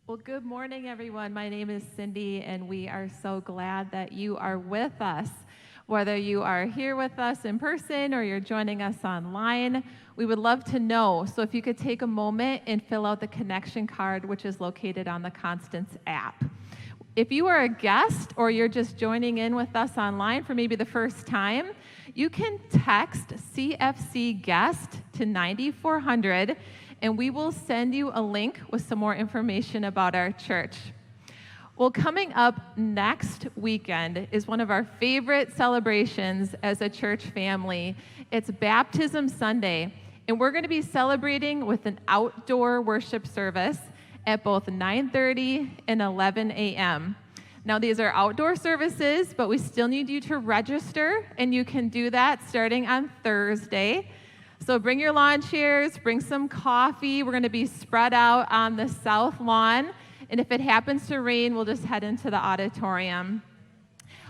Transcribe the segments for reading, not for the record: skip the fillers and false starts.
Well, good morning, everyone. My name is Cindy, and we are so glad that you are with us. Whether you are here with us in person or you're joining us online, we would love to know. So if you could take a moment and fill out the connection card, which is located on the Constance app. If you are a guest or you're just joining in with us online for maybe the first time, you can text CFC guest to 9400, and we will send you a link with some more information about our church. Well, coming up next weekend is one of our favorite celebrations as a church family. It's Baptism Sunday, and we're going to be celebrating with an outdoor worship service at both 9:30 and 11 a.m. Now, these are outdoor services, but we still need you to register, and you can do that starting on Thursday. So bring your lawn chairs, bring some coffee. We're going to be spread out on the south lawn, and if it happens to rain, we'll just head into the auditorium.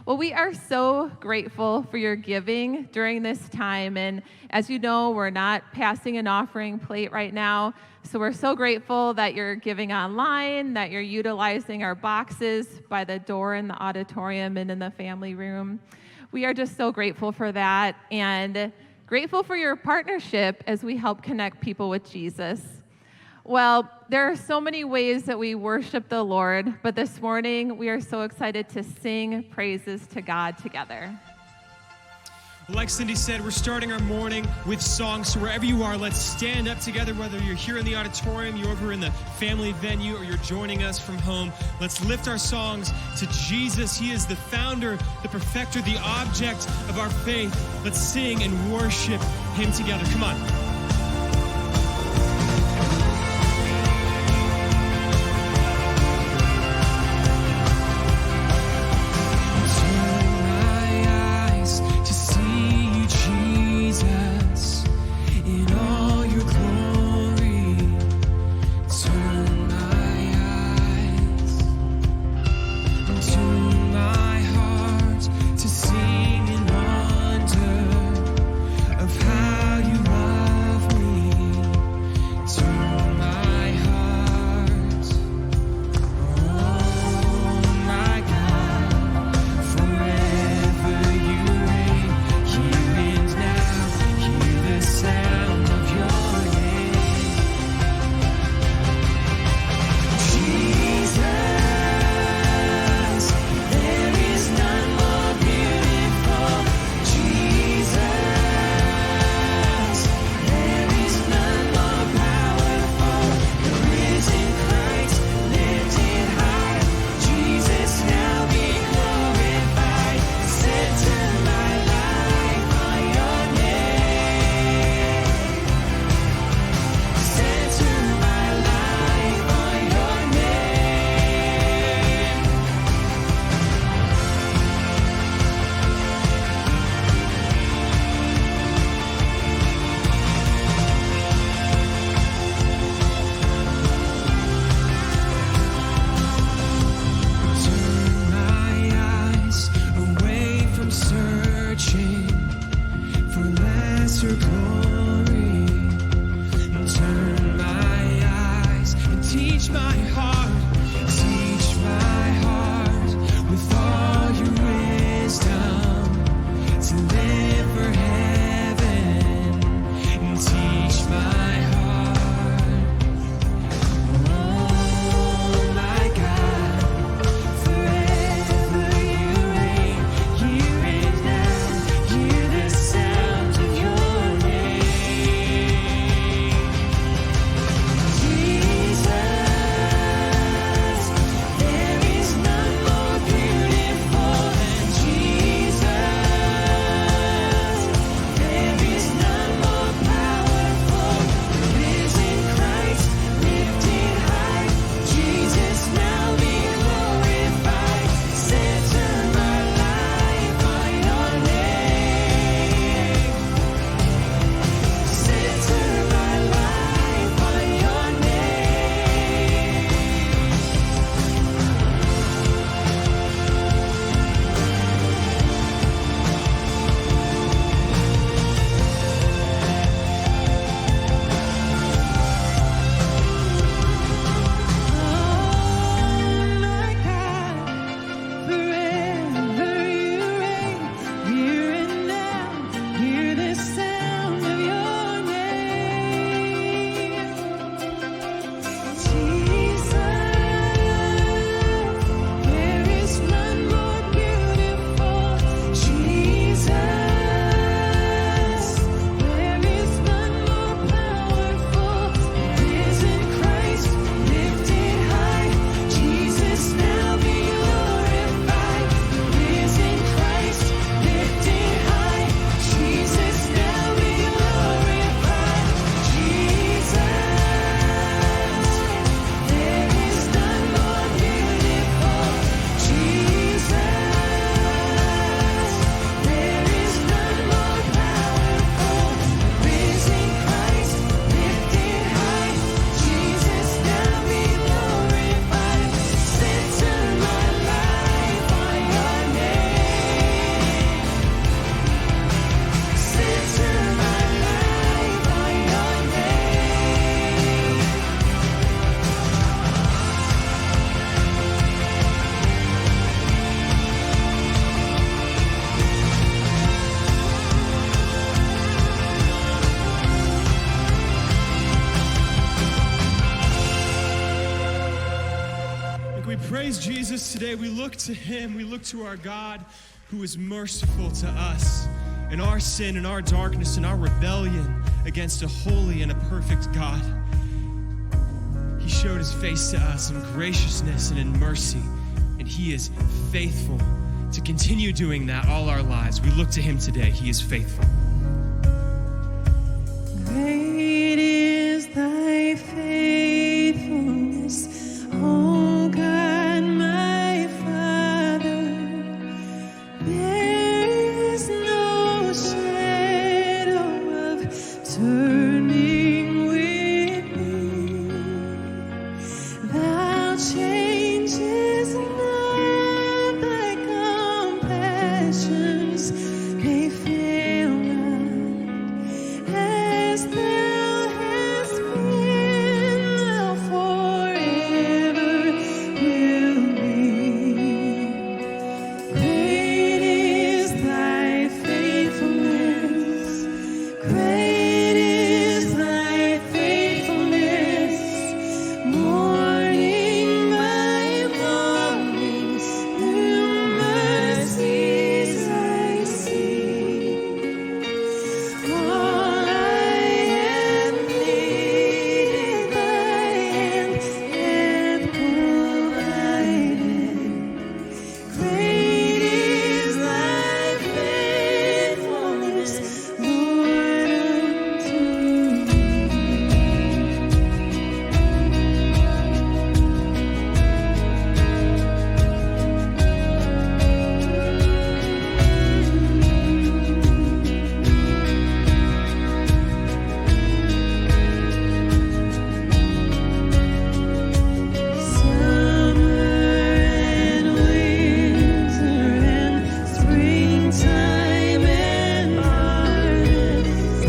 Well, we are so grateful for your giving during this time, and as you know, we're not passing an offering plate right now, so we're so grateful that you're giving online, that you're utilizing our boxes by the door in the auditorium and in the family room. We are just so grateful for that, and grateful for your partnership as we help connect people with Jesus. Well, there are so many ways that we worship the Lord, but this morning we are so excited to sing praises to God together. Like Cindy said, we're starting our morning with songs, so wherever you are, let's stand up together, whether you're here in the auditorium, you're over in the family venue, or you're joining us from home. Let's lift our songs to Jesus. He is the founder, the perfecter, the object of our faith. Let's sing and worship Him together. Come on. We praise Jesus today. We look to him. We look to our God who is merciful to us in our sin and our darkness and our rebellion against a holy and a perfect God. He showed his face to us in graciousness and in mercy, and he is faithful to continue doing that all our lives. We look to him today. He is faithful. Great is thy faithfulness, O God, my Father. There is no shadow of turning with thee. Thou changes not, thy compassions, they fail not. As thou hast been, thou forever will be. Great is thy faithfulness. Great is thy faithfulness. Morning by morning, new mercies I see. All I have needed, thy hand hath provided. Great is thy faithfulness, Lord, unto me. Summer and winter and springtime and harvest,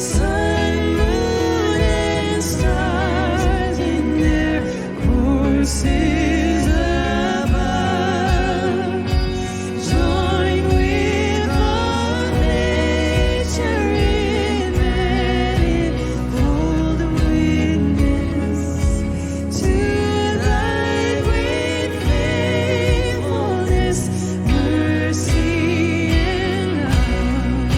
sun, moon, and stars in their courses above, join with all nature in manifold witness to thy great faithfulness, mercy, and love.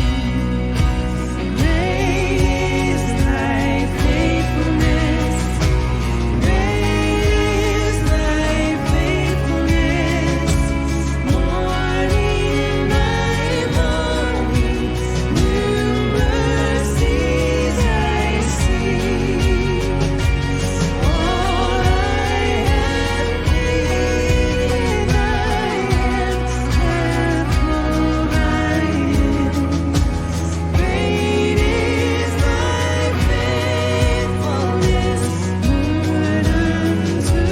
Great is thy faithfulness. Great is thy faithfulness. Morning by morning, new mercies I see. All I have needed, thy hand hath provided. Great is thy faithfulness, Lord, unto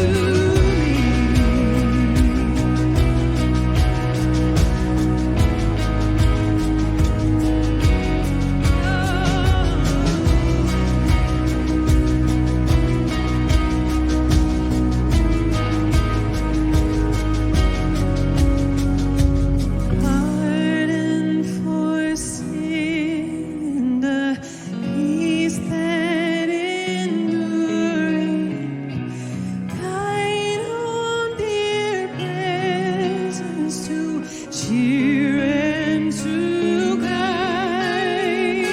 pardon for sin, the peace that endureth, thine own dear presence to cheer and to guide,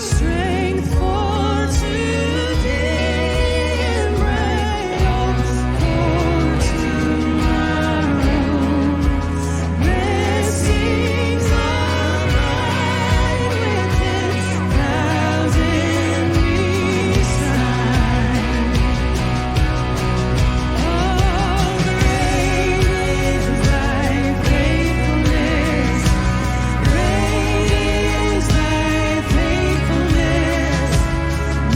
strength for today and bright hope for tomorrow. Blessings abide within 1,000 beside. Oh, great is thy faithfulness. Great is thy faithfulness.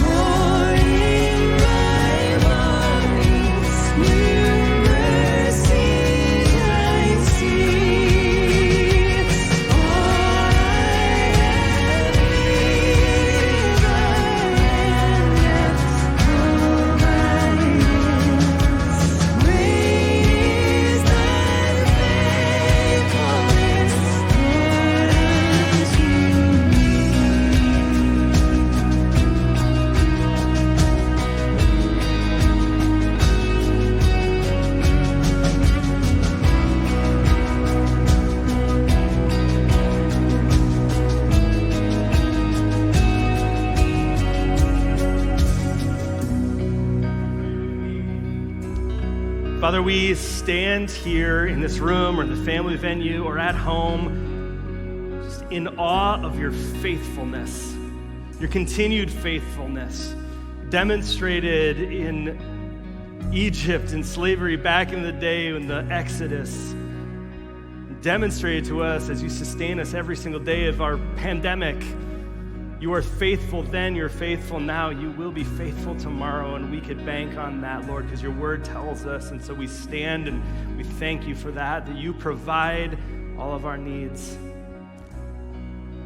Morning by morning, new mercies I see. All I have needed, thy hand hath provided. Great is thy faithfulness, Lord, unto me. Father, we stand here in this room or in the family venue or at home just in awe of your faithfulness, your continued faithfulness, demonstrated in Egypt and slavery back in the day in the Exodus, demonstrated to us as you sustain us every single day of our pandemic. You are faithful then, you're faithful now, you will be faithful tomorrow, and we could bank on that, Lord, because your word tells us, and so we stand and we thank you for that you provide all of our needs.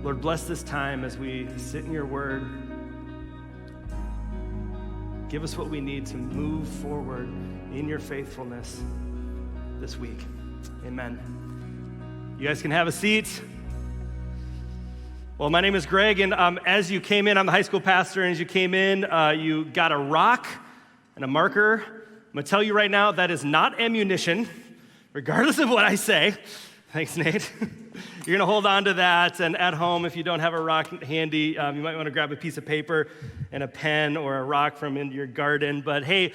Lord, bless this time as we sit in your word. Give us what we need to move forward in your faithfulness this week. Amen. You guys can have a seat. Well, my name is Greg, and as you came in, I'm the high school pastor, and as you came in, you got a rock and a marker. I'm going to tell you right now, that is not ammunition, regardless of what I say. Thanks, Nate. You're going to hold on to that, and at home, if you don't have a rock handy, you might want to grab a piece of paper and a pen or a rock from in your garden. But hey,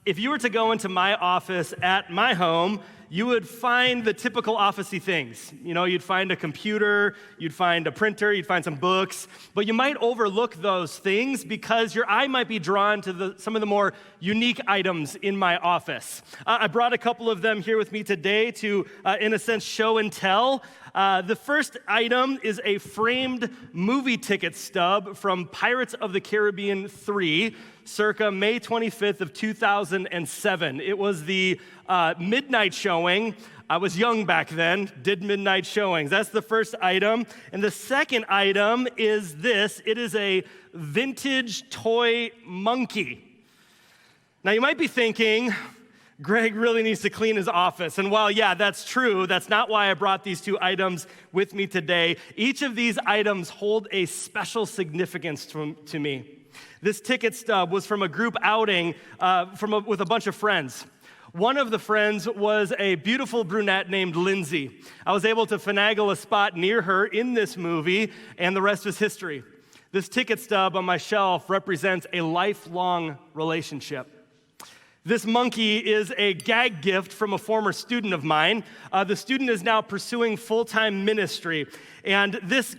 if you were to go into my office at my home, you would find the typical office-y things. You know, you'd find a computer, you'd find a printer, you'd find some books, but you might overlook those things because your eye might be drawn to some of the more unique items in my office. I brought a couple of them here with me today to, in a sense, show and tell. The first item is a framed movie ticket stub from Pirates of the Caribbean 3, circa May 25th of 2007. It was the midnight showing. I was young back then, did midnight showings. That's the first item. And the second item is this. It is a vintage toy monkey. Now, you might be thinking, Greg really needs to clean his office. And while, yeah, that's true, that's not why I brought these two items with me today. Each of these items hold a special significance to me. This ticket stub was from a group outing with a bunch of friends. One of the friends was a beautiful brunette named Lindsay. I was able to finagle a spot near her in this movie, and the rest is history. This ticket stub on my shelf represents a lifelong relationship. This monkey is a gag gift from a former student of mine. The student is now pursuing full-time ministry, and this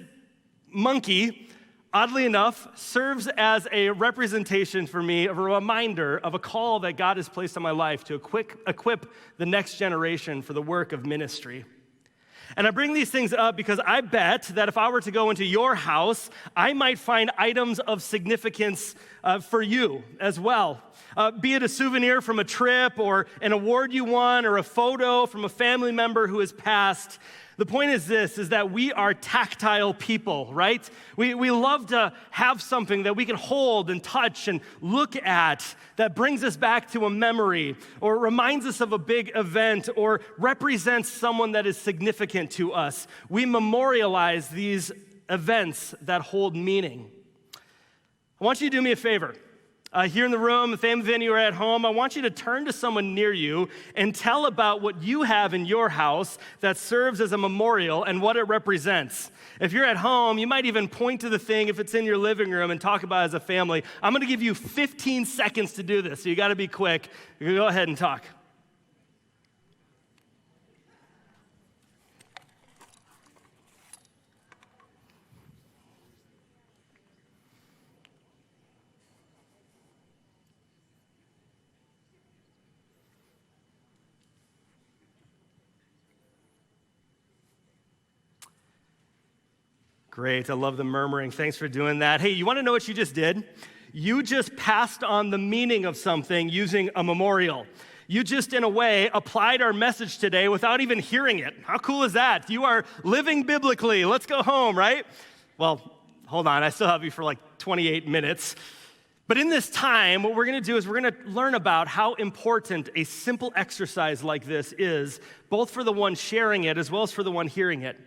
monkey, oddly enough, serves as a representation for me of a reminder of a call that God has placed on my life to equip the next generation for the work of ministry. And I bring these things up because I bet that if I were to go into your house, I might find items of significance for you as well. Be it a souvenir from a trip or an award you won or a photo from a family member who has passed. The point is this, is that we are tactile people, right? We love to have something that we can hold and touch and look at that brings us back to a memory or reminds us of a big event or represents someone that is significant to us. We memorialize these events that hold meaning. I want you to do me a favor. Here in the room, the family venue, or at home, I want you to turn to someone near you and tell about what you have in your house that serves as a memorial and what it represents. If you're at home, you might even point to the thing if it's in your living room and talk about it as a family. I'm going to give you 15 seconds to do this, so you got to be quick. You can go ahead and talk. Great, I love the murmuring. Thanks for doing that. Hey, you want to know what you just did? You just passed on the meaning of something using a memorial. You just, in a way, applied our message today without even hearing it. How cool is that? You are living biblically. Let's go home, right? Well, hold on, I still have you for like 28 minutes. But in this time, what we're going to do is we're going to learn about how important a simple exercise like this is, both for the one sharing it as well as for the one hearing it.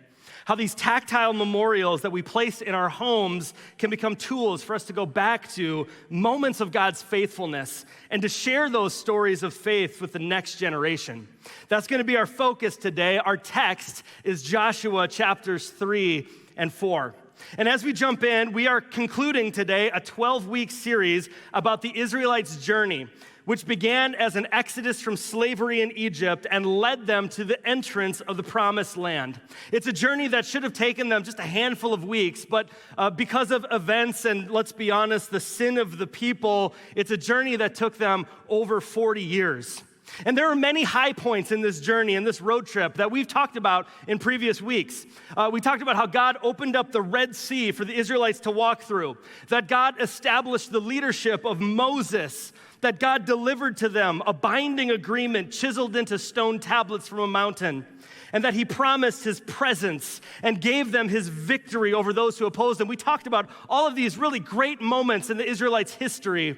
How these tactile memorials that we place in our homes can become tools for us to go back to moments of God's faithfulness and to share those stories of faith with the next generation. That's going to be our focus today. Our text is Joshua chapters 3 and 4. And as we jump in, we are concluding today a 12-week series about the Israelites' journey, which began as an exodus from slavery in Egypt and led them to the entrance of the Promised Land. It's a journey that should have taken them just a handful of weeks, but because of events and, let's be honest, the sin of the people, it's a journey that took them over 40 years. And there are many high points in this journey, in this road trip, that we've talked about in previous weeks. We talked about how God opened up the Red Sea for the Israelites to walk through, that God established the leadership of Moses, that God delivered to them a binding agreement chiseled into stone tablets from a mountain, and that he promised his presence and gave them his victory over those who opposed him. We talked about all of these really great moments in the Israelites' history.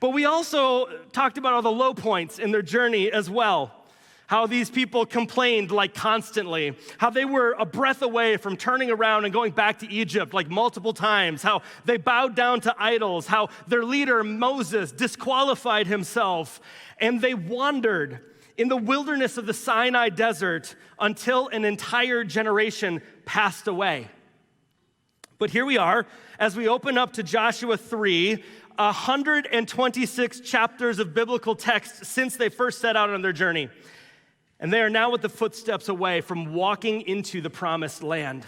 But we also talked about all the low points in their journey as well. How these people complained like constantly. How they were a breath away from turning around and going back to Egypt like multiple times. How they bowed down to idols. How their leader Moses disqualified himself. And they wandered in the wilderness of the Sinai desert until an entire generation passed away. But here we are as we open up to Joshua 3, 126 chapters of biblical text since they first set out on their journey. And they are now with the footsteps away from walking into the Promised Land.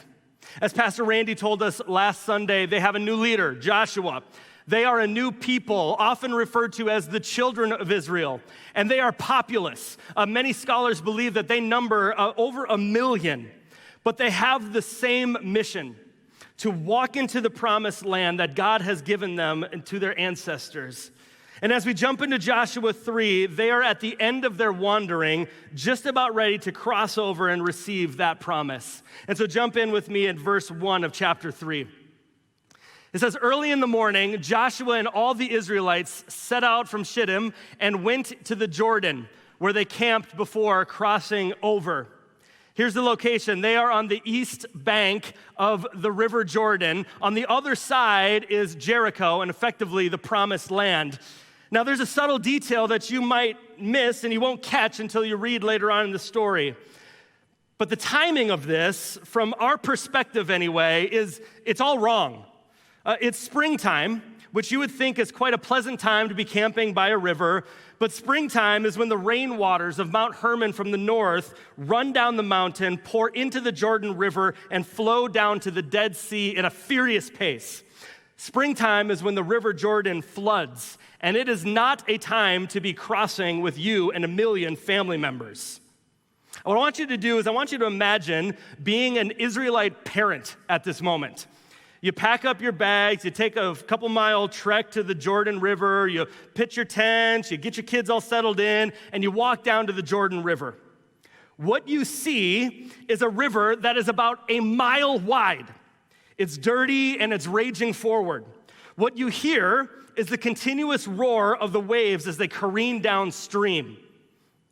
As Pastor Randy told us last Sunday, they have a new leader, Joshua. They are a new people, often referred to as the children of Israel. And they are populous. Many scholars believe that they number over 1 million. But they have the same mission: to walk into the Promised Land that God has given them and to their ancestors. And as we jump into Joshua 3, they are at the end of their wandering, just about ready to cross over and receive that promise. And so jump in with me in verse 1 of chapter 3. It says, "Early in the morning, Joshua and all the Israelites set out from Shittim and went to the Jordan, where they camped before crossing over." Here's the location. They are on the east bank of the River Jordan. On the other side is Jericho and effectively the Promised Land. Now, there's a subtle detail that you might miss and you won't catch until you read later on in the story. But the timing of this, from our perspective anyway, it's all wrong. It's springtime, which you would think is quite a pleasant time to be camping by a river. But springtime is when the rainwaters of Mount Hermon from the north run down the mountain, pour into the Jordan River, and flow down to the Dead Sea in a furious pace. Springtime is when the River Jordan floods, and it is not a time to be crossing with you and 1 million family members. What I want you to do is I want you to imagine being an Israelite parent at this moment. You pack up your bags, you take a couple-mile trek to the Jordan River, you pitch your tents, you get your kids all settled in, and you walk down to the Jordan River. What you see is a river that is about a mile wide. It's dirty and it's raging forward. What you hear is the continuous roar of the waves as they careen downstream.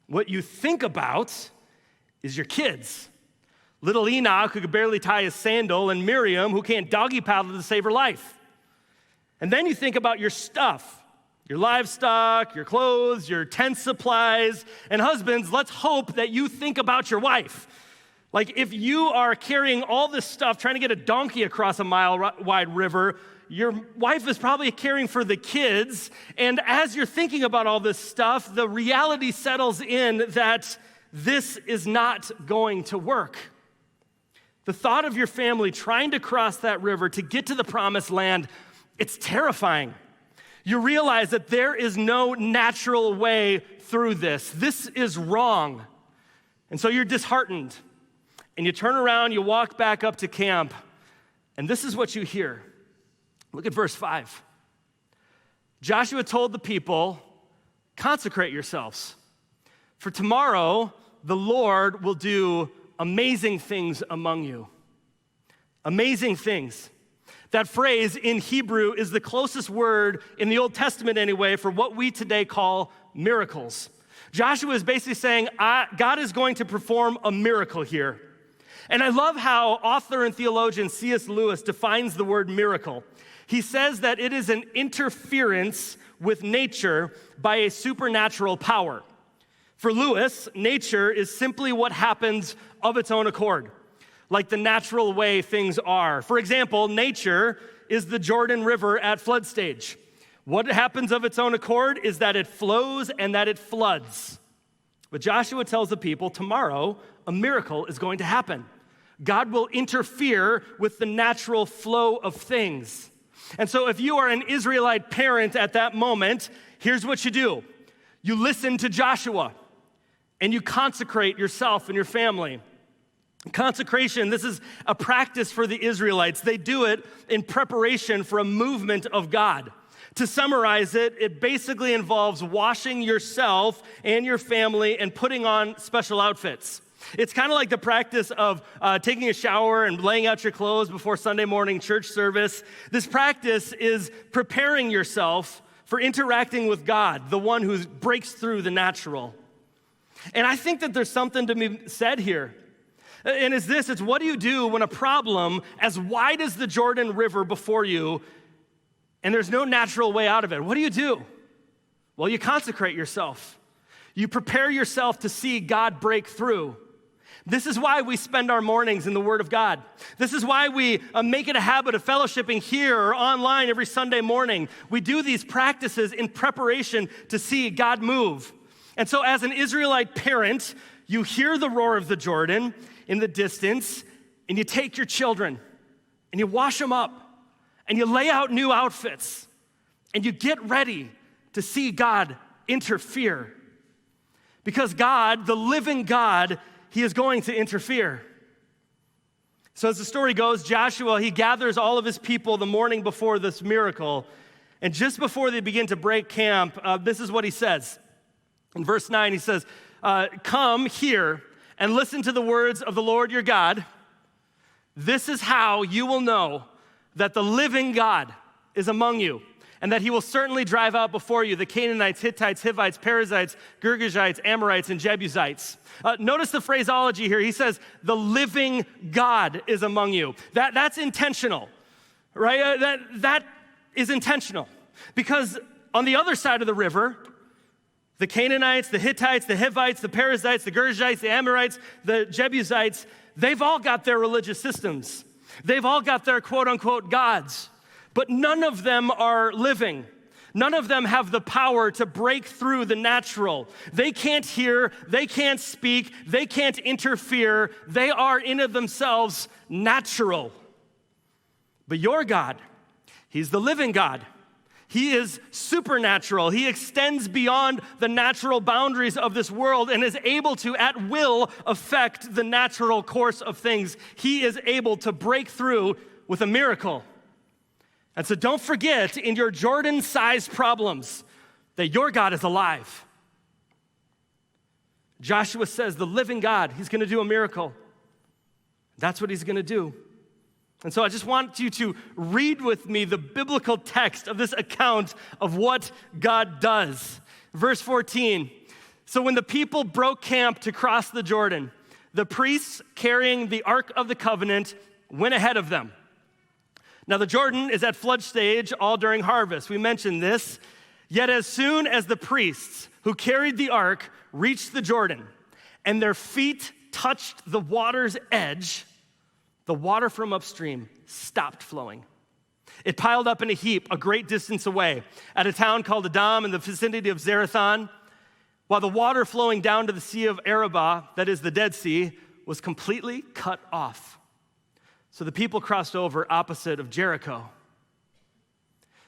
What you think about is your kids. Little Enoch, who could barely tie his sandal, and Miriam, who can't doggy paddle to save her life. And then you think about your stuff, your livestock, your clothes, your tent supplies, and husbands, let's hope that you think about your wife. Like if you are carrying all this stuff, trying to get a donkey across a mile-wide river, your wife is probably caring for the kids, and as you're thinking about all this stuff, the reality settles in that this is not going to work. The thought of your family trying to cross that river to get to the Promised Land, it's terrifying. You realize that there is no natural way through this. This is wrong. And so you're disheartened. And you turn around, you walk back up to camp, and this is what you hear. Look at verse 5. Joshua told the people, "Consecrate yourselves, for tomorrow the Lord will do amazing things among you." Amazing things. That phrase in Hebrew is the closest word in the Old Testament anyway for what we today call miracles. Joshua is basically saying, God is going to perform a miracle here. And I love how author and theologian C.S. Lewis defines the word miracle. He says that it is an interference with nature by a supernatural power. For Lewis, nature is simply what happens of its own accord. like the natural way things are. For example, nature is the Jordan River at flood stage. What happens of its own accord is that it flows and that it floods. But Joshua tells the people, tomorrow, a miracle is going to happen. God will interfere with the natural flow of things. And so if you are an Israelite parent at that moment, here's what you do. You listen to Joshua, and you consecrate yourself and your family. Consecration, this is a practice for the Israelites. They do it in preparation for a movement of God. To summarize it, it basically involves washing yourself and your family and putting on special outfits. It's kind of like the practice of taking a shower and laying out your clothes before Sunday morning church service. This practice is preparing yourself for interacting with God, the one who breaks through the natural. And I think that there's something to be said here. And it's what do you do when a problem as wide as the Jordan River before you, and there's no natural way out of it? What do you do? Well, you consecrate yourself. You prepare yourself to see God break through. This is why we spend our mornings in the Word of God. This is why we make it a habit of fellowshipping here or online every Sunday morning. We do these practices in preparation to see God move. And so as an Israelite parent, you hear the roar of the Jordan in the distance, and you take your children, and you wash them up, and you lay out new outfits, and you get ready to see God interfere. Because God, the living God, He is going to interfere. So as the story goes, Joshua, he gathers all of his people the morning before this miracle, and just before they begin to break camp, this is what he says. In verse 9, he says, come here and listen to the words of the Lord your God. This is how you will know that the living God is among you, and that he will certainly drive out before you the Canaanites, Hittites, Hivites, Perizzites, Girgashites, Amorites, and Jebusites. Notice the phraseology here. He says, the living God is among you. That's intentional, right? That is intentional. Because on the other side of the river, the Canaanites, the Hittites, the Hivites, the Perizzites, the Girgashites, the Amorites, the Jebusites, they've all got their religious systems. They've all got their quote-unquote gods. But none of them are living. None of them have the power to break through the natural. They can't hear, they can't speak, they can't interfere. They are in of themselves natural. But your God, He's the living God. He is supernatural. He extends beyond the natural boundaries of this world and is able to, at will, affect the natural course of things. He is able to break through with a miracle. And so don't forget in your Jordan-sized problems that your God is alive. Joshua says the living God, He's going to do a miracle. That's what He's going to do. And so I just want you to read with me the biblical text of this account of what God does. Verse 14, so when the people broke camp to cross the Jordan, the priests carrying the Ark of the Covenant went ahead of them. Now the Jordan is at flood stage all during harvest. We mentioned this. Yet as soon as the priests who carried the ark reached the Jordan and their feet touched the water's edge, the water from upstream stopped flowing. It piled up in a heap a great distance away at a town called Adam in the vicinity of Zarethan, while the water flowing down to the Sea of Arabah, that is the Dead Sea, was completely cut off. So the people crossed over opposite of Jericho.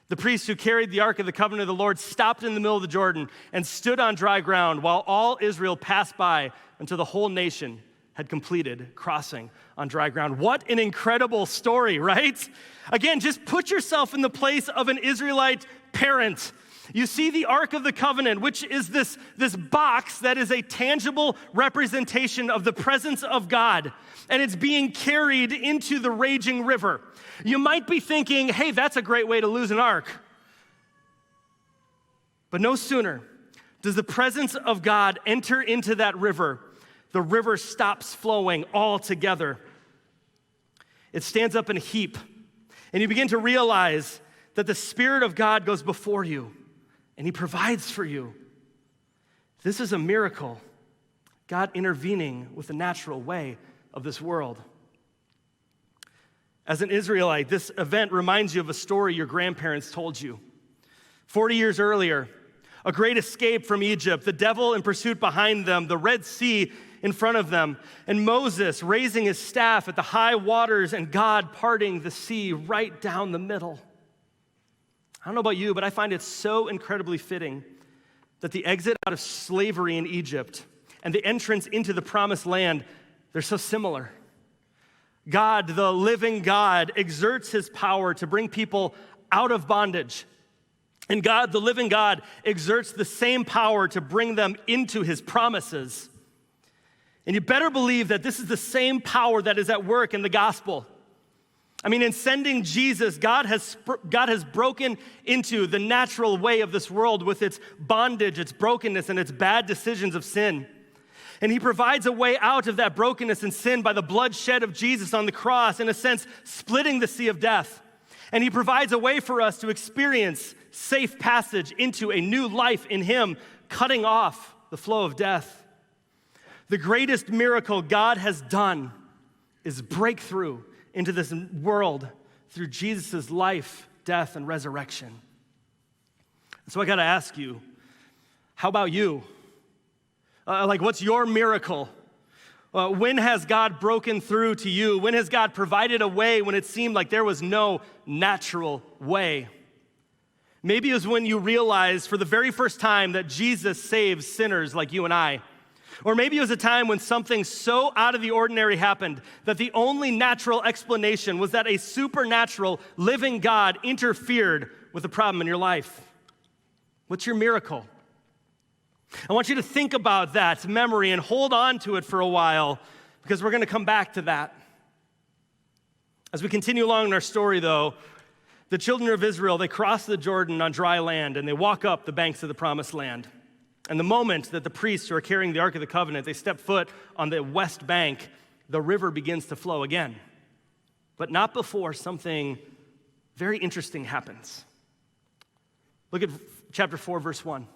The priests who carried the Ark of the Covenant of the Lord stopped in the middle of the Jordan and stood on dry ground while all Israel passed by until the whole nation had completed crossing on dry ground. What an incredible story, right? Again, just put yourself in the place of an Israelite parent. You see the Ark of the Covenant, which is this box that is a tangible representation of the presence of God, and it's being carried into the raging river. You might be thinking, hey, that's a great way to lose an ark. But no sooner does the presence of God enter into that river, the river stops flowing altogether. It stands up in a heap, and you begin to realize that the Spirit of God goes before you, and He provides for you. This is a miracle, God intervening with the natural way of this world. As an Israelite, this event reminds you of a story your grandparents told you. 40 years earlier, a great escape from Egypt, the devil in pursuit behind them, the Red Sea in front of them, and Moses raising his staff at the high waters and God parting the sea right down the middle. I don't know about you, but I find it so incredibly fitting that the exit out of slavery in Egypt and the entrance into the promised land, they're so similar. God, the living God, exerts his power to bring people out of bondage. And God, the living God, exerts the same power to bring them into his promises. And you better believe that this is the same power that is at work in the gospel. I mean, in sending Jesus, God has broken into the natural way of this world with its bondage, its brokenness, and its bad decisions of sin. And he provides a way out of that brokenness and sin by the blood shed of Jesus on the cross, in a sense, splitting the sea of death. And he provides a way for us to experience safe passage into a new life in him, cutting off the flow of death. The greatest miracle God has done is breakthrough into this world through Jesus' life, death, and resurrection. So I got to ask you, how about you? What's your miracle? When has God broken through to you? When has God provided a way when it seemed like there was no natural way? Maybe it was when you realized for the very first time that Jesus saves sinners like you and I. Or maybe it was a time when something so out of the ordinary happened that the only natural explanation was that a supernatural living God interfered with a problem in your life. What's your miracle? I want you to think about that memory and hold on to it for a while, because we're going to come back to that. As we continue along in our story, though, the children of Israel, they cross the Jordan on dry land and they walk up the banks of the promised land. And the moment that the priests who are carrying the Ark of the Covenant, they step foot on the west bank, the river begins to flow again. But not before something very interesting happens. Look at chapter 4, verse 1.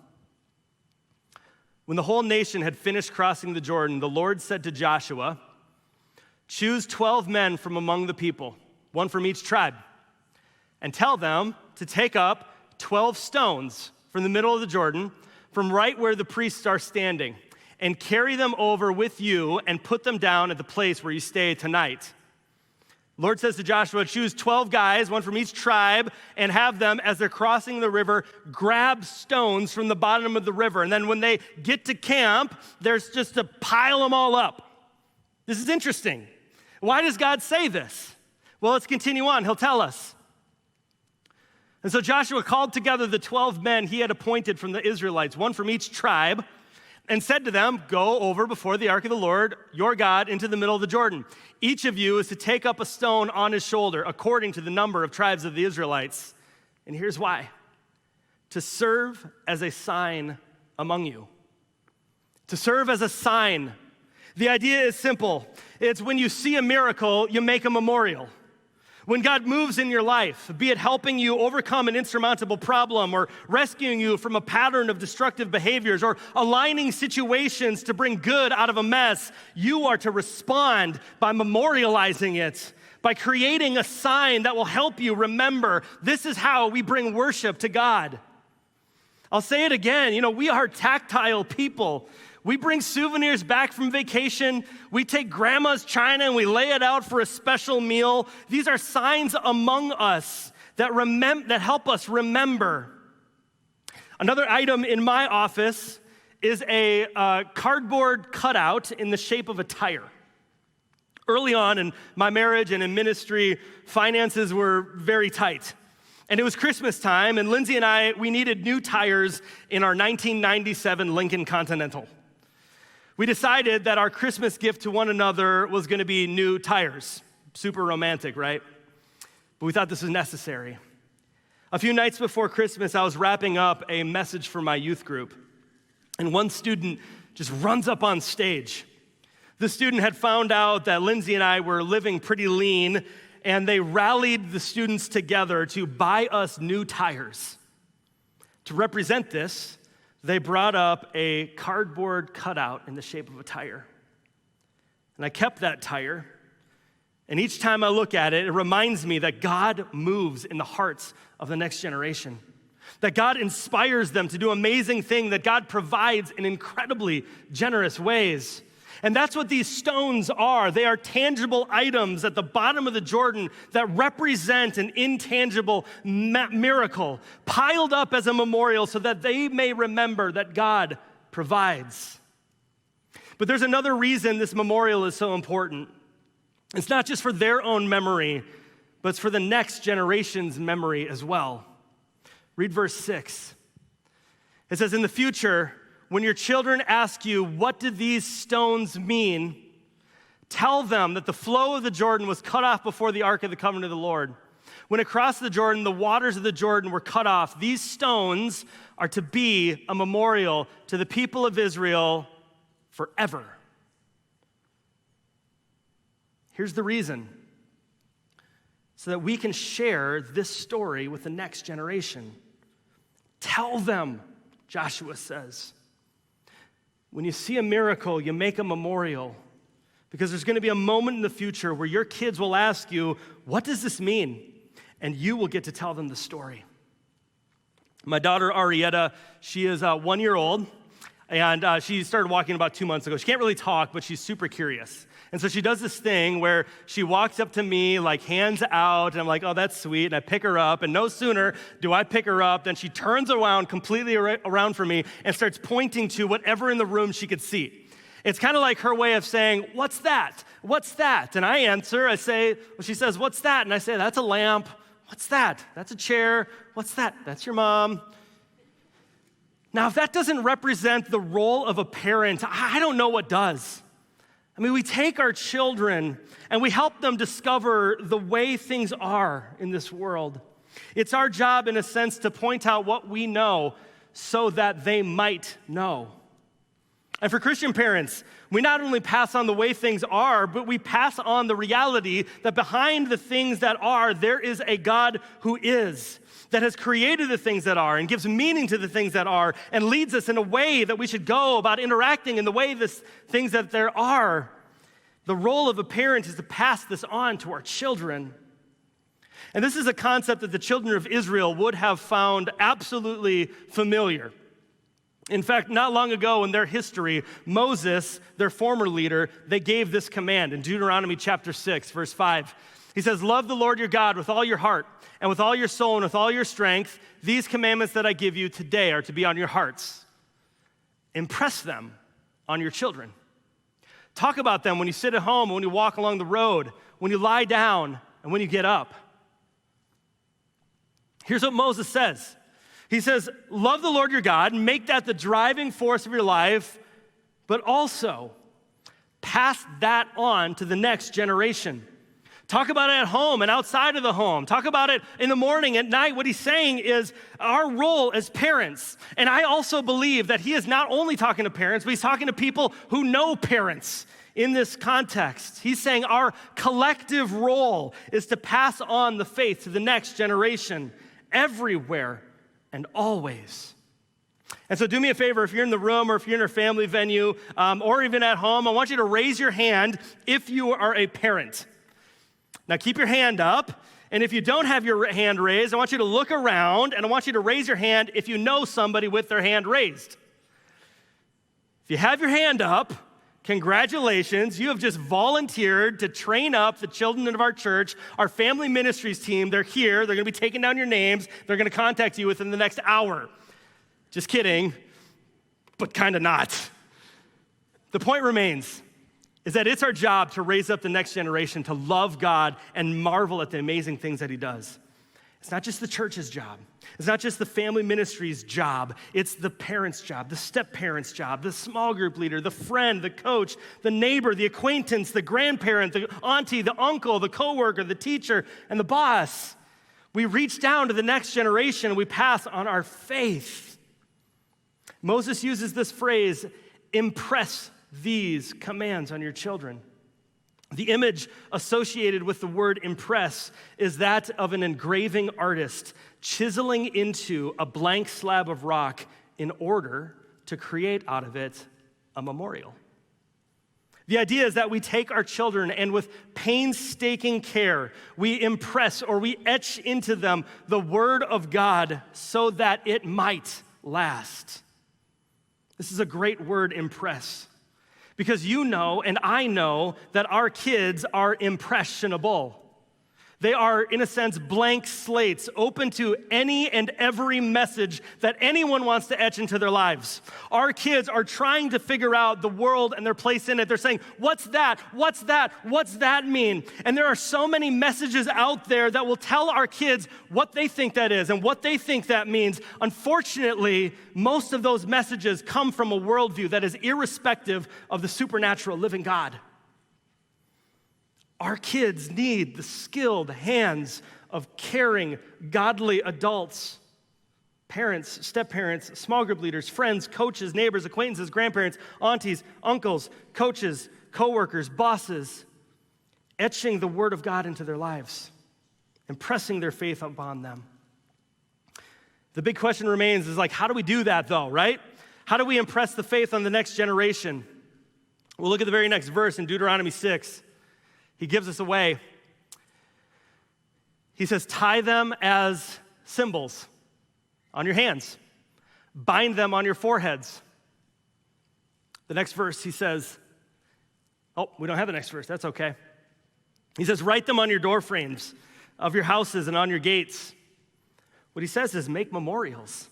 When the whole nation had finished crossing the Jordan, the Lord said to Joshua, "Choose 12 men from among the people, one from each tribe, and tell them to take up 12 stones from the middle of the Jordan, from right where the priests are standing, and carry them over with you and put them down at the place where you stay tonight." The Lord says to Joshua, choose 12 guys, one from each tribe, and have them, as they're crossing the river, grab stones from the bottom of the river. And then when they get to camp, there's just to pile them all up. This is interesting. Why does God say this? Well, let's continue on. He'll tell us. And so Joshua called together the 12 men he had appointed from the Israelites, one from each tribe, and said to them, "Go over before the ark of the Lord, your God, into the middle of the Jordan. Each of you is to take up a stone on his shoulder, according to the number of tribes of the Israelites." And here's why. To serve as a sign among you. To serve as a sign. The idea is simple. It's when you see a miracle, you make a memorial. When God moves in your life, be it helping you overcome an insurmountable problem or rescuing you from a pattern of destructive behaviors or aligning situations to bring good out of a mess, you are to respond by memorializing it, by creating a sign that will help you remember this is how we bring worship to God. I'll say it again, we are tactile people. We bring souvenirs back from vacation. We take grandma's china and we lay it out for a special meal. These are signs among us that help us remember. Another item in my office is a cardboard cutout in the shape of a tire. Early on in my marriage and in ministry, finances were very tight. And it was Christmas time, and Lindsay and I, we needed new tires in our 1997 Lincoln Continental. We decided that our Christmas gift to one another was going to be new tires. Super romantic, right? But we thought this was necessary. A few nights before Christmas, I was wrapping up a message for my youth group, and one student just runs up on stage. The student had found out that Lindsay and I were living pretty lean, and they rallied the students together to buy us new tires. To represent this, they brought up a cardboard cutout in the shape of a tire. And I kept that tire, And each time I look at it, it reminds me that God moves in the hearts of the next generation, that God inspires them to do amazing things, that God provides in incredibly generous ways. And that's what these stones are. They are tangible items at the bottom of the Jordan that represent an intangible miracle, piled up as a memorial so that they may remember that God provides. But there's another reason this memorial is so important. It's not just for their own memory, but it's for the next generation's memory as well. Read verse 6. It says, in the future, when your children ask you, what do these stones mean? Tell them that the flow of the Jordan was cut off before the ark of the covenant of the Lord. When it crossed the Jordan, the waters of the Jordan were cut off. These stones are to be a memorial to the people of Israel forever. Here's the reason. So that we can share this story with the next generation. Tell them, Joshua says. When you see a miracle, you make a memorial. Because there's going to be a moment in the future where your kids will ask you, what does this mean? And you will get to tell them the story. My daughter, Arietta, she is 1 year old. And she started walking about 2 months ago. She can't really talk, but she's super curious. And so she does this thing where she walks up to me, like hands out, and I'm like, oh, that's sweet. And I pick her up, and no sooner do I pick her up than she turns around completely around for me and starts pointing to whatever in the room she could see. It's kind of like her way of saying, what's that? What's that? And I answer, she says, what's that? And I say, that's a lamp. What's that? That's a chair. What's that? That's your mom. Now, if that doesn't represent the role of a parent, I don't know what does. I mean, we take our children and we help them discover the way things are in this world. It's our job, in a sense, to point out what we know so that they might know. And for Christian parents, we not only pass on the way things are, but we pass on the reality that behind the things that are, there is a God who is, that has created the things that are and gives meaning to the things that are and leads us in a way that we should go about interacting in the way the things that there are. The role of a parent is to pass this on to our children. And this is a concept that the children of Israel would have found absolutely familiar. In fact, not long ago in their history, Moses, their former leader, they gave this command in Deuteronomy chapter 6, verse 5. He says, love the Lord your God with all your heart and with all your soul and with all your strength. These commandments that I give you today are to be on your hearts. Impress them on your children. Talk about them when you sit at home, when you walk along the road, when you lie down, and when you get up. Here's what Moses says. He says, love the Lord your God, and make that the driving force of your life, but also pass that on to the next generation. Talk about it at home and outside of the home. Talk about it in the morning, at night. What he's saying is our role as parents. And I also believe that he is not only talking to parents, but he's talking to people who know parents in this context. He's saying our collective role is to pass on the faith to the next generation everywhere and always. And so do me a favor, if you're in the room or if you're in a family venue or even at home, I want you to raise your hand if you are a parent. Now keep your hand up, and if you don't have your hand raised, I want you to look around, and I want you to raise your hand if you know somebody with their hand raised. If you have your hand up, congratulations, you have just volunteered to train up the children of our church, our family ministries team. They're here, they're gonna be taking down your names, they're gonna contact you within the next hour. Just kidding, but kind of not. The point remains, is that it's our job to raise up the next generation to love God and marvel at the amazing things that he does. It's not just the church's job. It's not just the family ministry's job. It's the parent's job, the step-parent's job, the small group leader, the friend, the coach, the neighbor, the acquaintance, the grandparent, the auntie, the uncle, the coworker, the teacher, and the boss. We reach down to the next generation and we pass on our faith. Moses uses this phrase, impress these commands on your children. The image associated with the word impress is that of an engraving artist chiseling into a blank slab of rock in order to create out of it a memorial. The idea is that we take our children and with painstaking care, we impress or we etch into them the Word of God so that it might last. This is a great word, impress, because you know and I know that our kids are impressionable. They are, in a sense, blank slates, open to any and every message that anyone wants to etch into their lives. Our kids are trying to figure out the world and their place in it. They're saying, what's that? What's that? What's that mean? And there are so many messages out there that will tell our kids what they think that is and what they think that means. Unfortunately, most of those messages come from a worldview that is irrespective of the supernatural living God. Our kids need the skilled hands of caring, godly adults, parents, step-parents, small group leaders, friends, coaches, neighbors, acquaintances, grandparents, aunties, uncles, coaches, coworkers, bosses, etching the Word of God into their lives, impressing their faith upon them. The big question remains is how do we do that though, right? How do we impress the faith on the next generation? We'll look at the very next verse in Deuteronomy 6. He gives us a way. He says, tie them as symbols on your hands. Bind them on your foreheads. The next verse, he says, we don't have the next verse. That's okay. He says, write them on your door frames of your houses and on your gates. What he says is make memorials,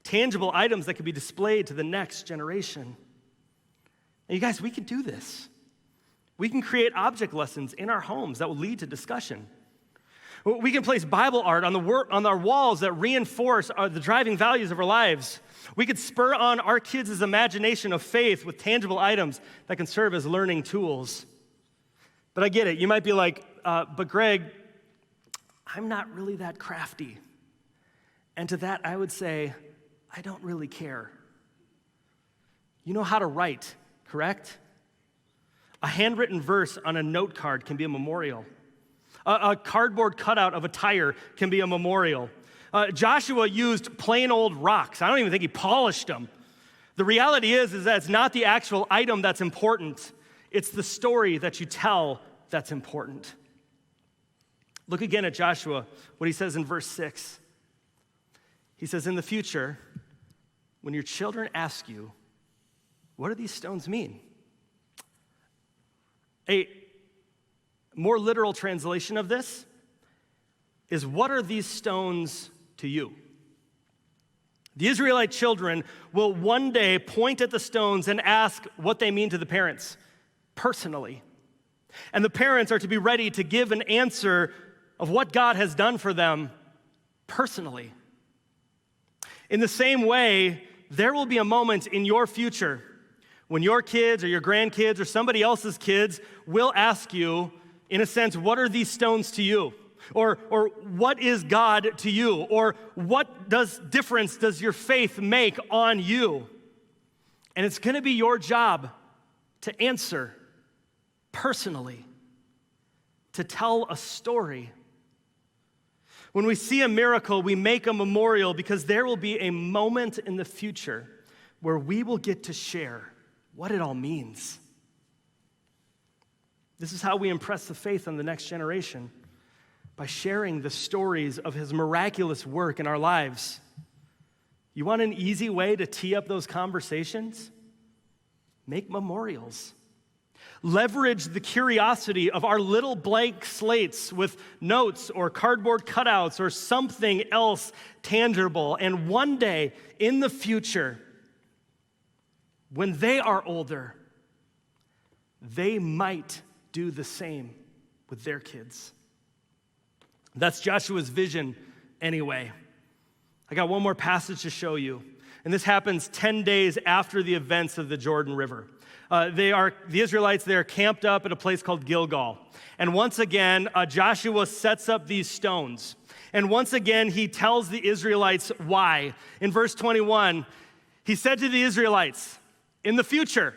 tangible items that can be displayed to the next generation. And you guys, we can do this. We can create object lessons in our homes that will lead to discussion. We can place Bible art on our walls that reinforce the driving values of our lives. We could spur on our kids' imagination of faith with tangible items that can serve as learning tools. But I get it. You might be like, but Greg, I'm not really that crafty. And to that, I would say, I don't really care. You know how to write, correct? A handwritten verse on a note card can be a memorial. A cardboard cutout of a tire can be a memorial. Joshua used plain old rocks. I don't even think he polished them. The reality is that it's not the actual item that's important. It's the story that you tell that's important. Look again at Joshua, what he says in verse 6. He says, in the future, when your children ask you, what do these stones mean? A more literal translation of this is, what are these stones to you? The Israelite children will one day point at the stones and ask what they mean to the parents personally. And the parents are to be ready to give an answer of what God has done for them personally. In the same way, there will be a moment in your future when your kids or your grandkids or somebody else's kids will ask you, in a sense, what are these stones to you? Or what is God to you? Or what difference does your faith make on you? And it's going to be your job to answer personally, to tell a story. When we see a miracle, we make a memorial because there will be a moment in the future where we will get to share what it all means. This is how we impress the faith on the next generation, by sharing the stories of his miraculous work in our lives. You want an easy way to tee up those conversations? Make memorials. Leverage the curiosity of our little blank slates with notes or cardboard cutouts or something else tangible. And one day in the future, when they are older, they might do the same with their kids. That's Joshua's vision anyway. I got one more passage to show you. And this happens 10 days after the events of the Jordan River. The Israelites, they're camped up at a place called Gilgal. And once again, Joshua sets up these stones. And once again, he tells the Israelites why. In verse 21, he said to the Israelites, in the future,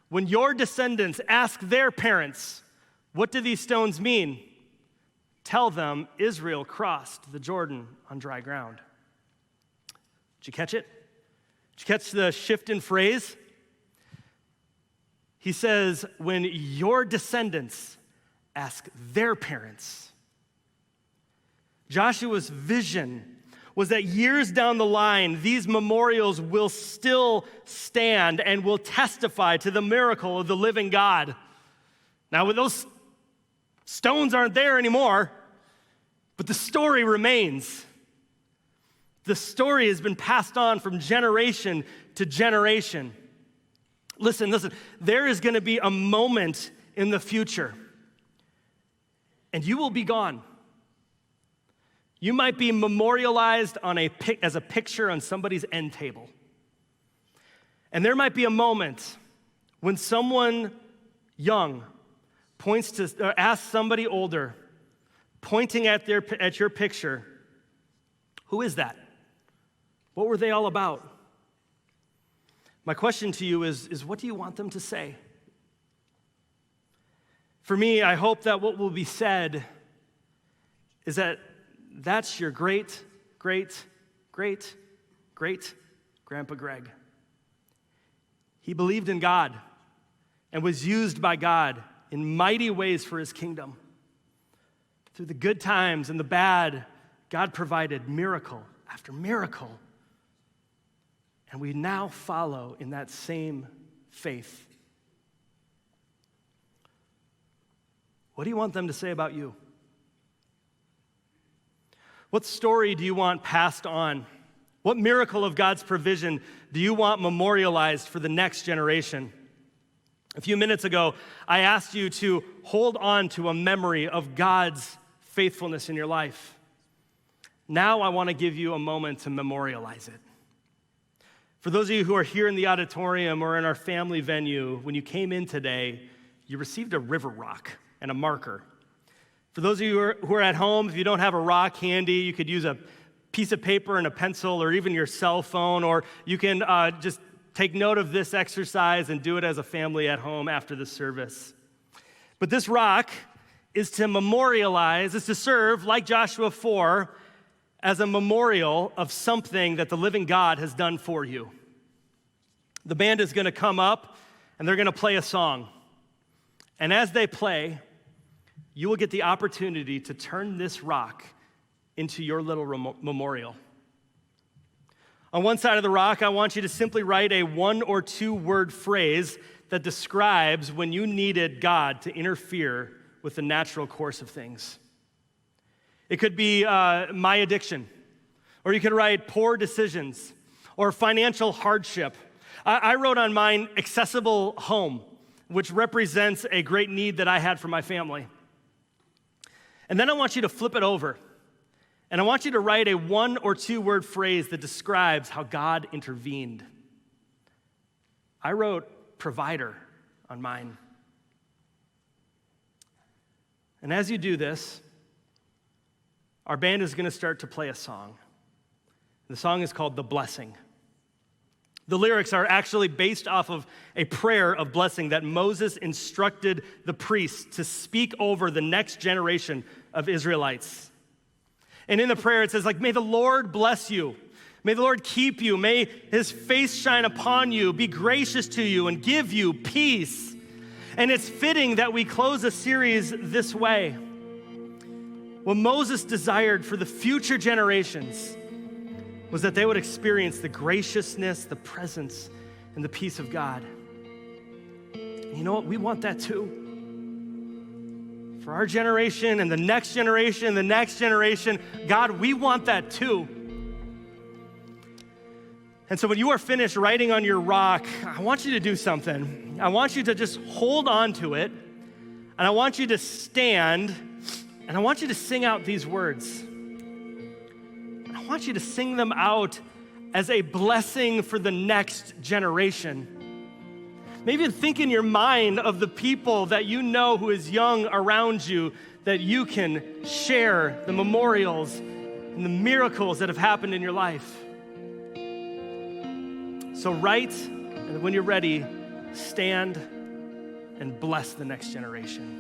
when your descendants ask their parents, what do these stones mean? Tell them Israel crossed the Jordan on dry ground. Did you catch it? Did you catch the shift in phrase? He says, when your descendants ask their parents. Joshua's vision was that years down the line, these memorials will still stand and will testify to the miracle of the living God. Now, when those stones aren't there anymore, but the story remains. The story has been passed on from generation to generation. Listen, there is going to be a moment in the future, and you will be gone. You might be memorialized as a picture on somebody's end table. And there might be a moment when someone young asks somebody older, pointing at your picture, who is that? What were they all about? My question to you is what do you want them to say? For me, I hope that what will be said is that's your great, great, great, great Grandpa Greg. He believed in God and was used by God in mighty ways for his kingdom. Through the good times and the bad, God provided miracle after miracle. And we now follow in that same faith. What do you want them to say about you? What story do you want passed on? What miracle of God's provision do you want memorialized for the next generation? A few minutes ago, I asked you to hold on to a memory of God's faithfulness in your life. Now I want to give you a moment to memorialize it. For those of you who are here in the auditorium or in our family venue, when you came in today, you received a river rock and a marker. For those of you who are at home, if you don't have a rock handy, you could use a piece of paper and a pencil or even your cell phone, or you can just take note of this exercise and do it as a family at home after the service. But this rock is to memorialize, is to serve, like Joshua 4, as a memorial of something that the living God has done for you. The band is going to come up, and they're going to play a song. And as they play, you will get the opportunity to turn this rock into your little memorial. On one side of the rock, I want you to simply write a 1 or 2 word phrase that describes when you needed God to interfere with the natural course of things. It could be my addiction, or you could write poor decisions, or financial hardship. I wrote on mine accessible home, which represents a great need that I had for my family. And then I want you to flip it over, and I want you to write a 1 or 2 word phrase that describes how God intervened. I wrote provider on mine. And as you do this, our band is going to start to play a song. The song is called The Blessing. The lyrics are actually based off of a prayer of blessing that Moses instructed the priests to speak over the next generation of Israelites. And in the prayer, it says, may the Lord bless you. May the Lord keep you. May his face shine upon you, be gracious to you, and give you peace. And it's fitting that we close a series this way. What Moses desired for the future generations was that they would experience the graciousness, the presence, and the peace of God. And you know what? We want that too. For our generation and the next generation and the next generation, God, we want that too. And so when you are finished writing on your rock, I want you to do something. I want you to just hold on to it, and I want you to stand, and I want you to sing out these words. I want you to sing them out as a blessing for the next generation. Maybe think in your mind of the people that you know who is young around you, that you can share the memorials and the miracles that have happened in your life. So write, and when you're ready, stand and bless the next generation.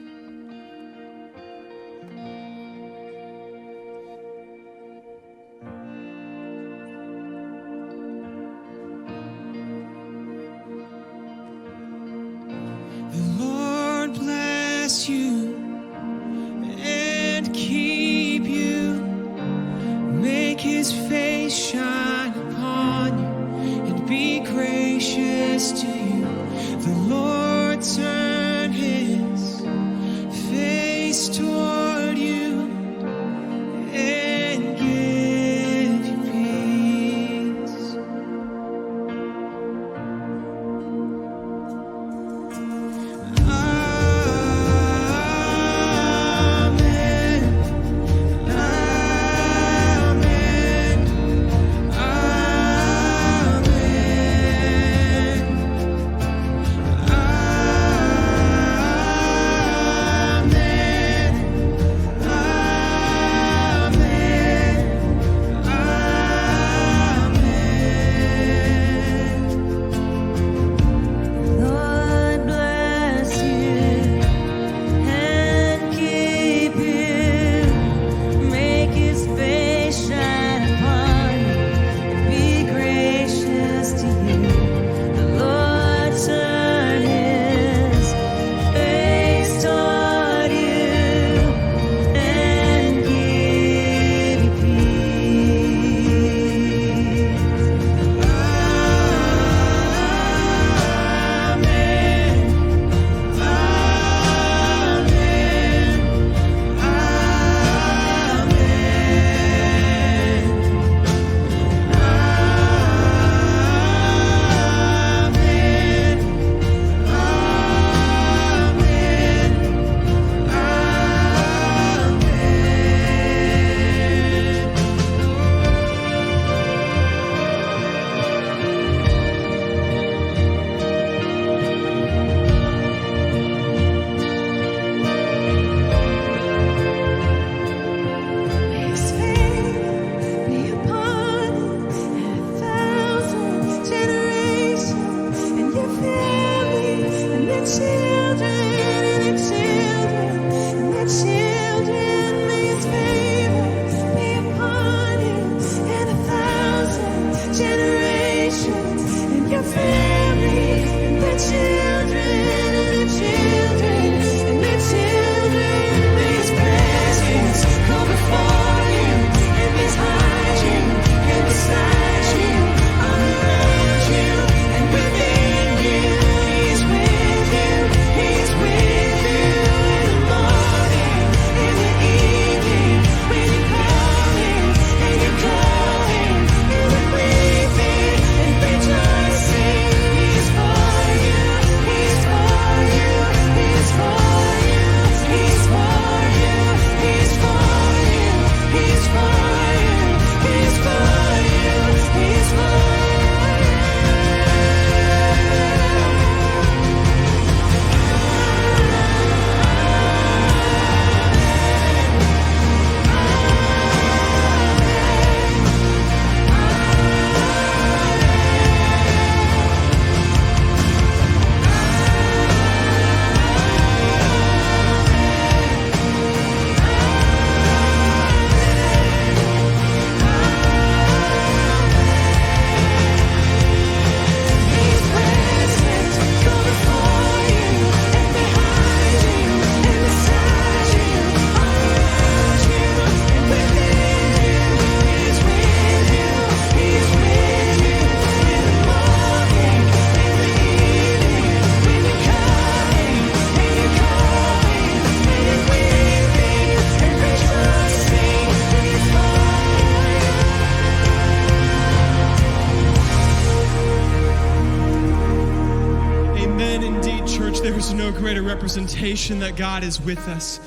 There's no greater representation that God is with us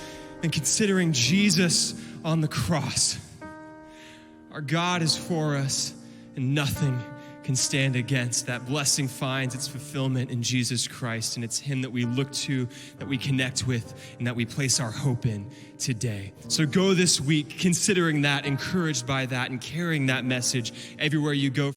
than considering Jesus on the cross. Our God is for us, and nothing can stand against. That blessing finds its fulfillment in Jesus Christ, and it's Him that we look to, that we connect with, and that we place our hope in today. So go this week considering that, encouraged by that, and carrying that message everywhere you go.